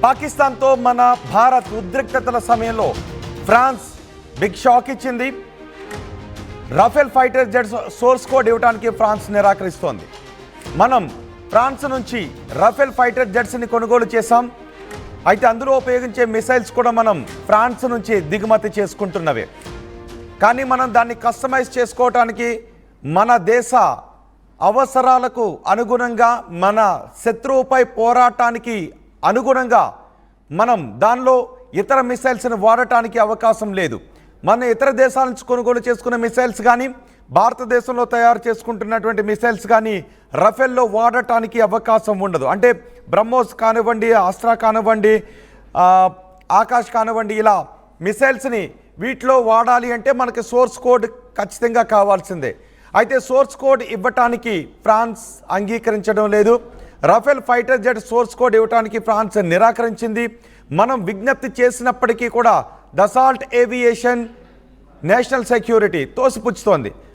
పాకిస్తాన్తో మన భారత్ ఉద్రిక్తతల సమయంలో ఫ్రాన్స్ బిగ్ షాక్ ఇచ్చింది. Rafale fighter jets source code ఇవ్వడానికి ఫ్రాన్స్ నిరాకరిస్తోంది. మనం ఫ్రాన్స్ నుంచి రాఫెల్ ఫైటర్ జెట్స్ని కొనుగోలు చేశాం. అయితే అందులో ఉపయోగించే మిసైల్స్ కూడా మనం ఫ్రాన్స్ నుంచి దిగుమతి చేసుకుంటున్నవే. కానీ మనం దాన్ని కస్టమైజ్ చేసుకోవటానికి మన దేశ అవసరాలకు అనుగుణంగా, మన శత్రువుపై పోరాటానికి అనుగుణంగా మనం దానిలో ఇతర మిసైల్స్ని వాడటానికి అవకాశం లేదు. మన ఇతర దేశాల నుంచి కొనుగోలు చేసుకున్న మిసైల్స్ కానీ, భారతదేశంలో తయారు చేసుకుంటున్నటువంటి మిసైల్స్ కానీ రఫేల్లో వాడటానికి అవకాశం ఉండదు. అంటే బ్రహ్మోస్ కానివ్వండి, అస్త్రా కానివ్వండి, ఆకాష్ కానివ్వండి, ఇలా మిసైల్స్ని వీటిలో వాడాలి అంటే మనకి సోర్స్ కోడ్ ఖచ్చితంగా కావాల్సిందే. అయితే సోర్స్ కోడ్ ఇవ్వటానికి ఫ్రాన్స్ అంగీకరించడం లేదు. Rafale fighter jet source code ఇవ్వడానికి ఫ్రాన్స్ నిరాకరించింది. మనం విజ్ఞప్తి చేసినప్పటికీ కూడా దసాల్ట్ ఏవియేషన్ నేషనల్ సెక్యూరిటీ తోసిపుచ్చుతోంది.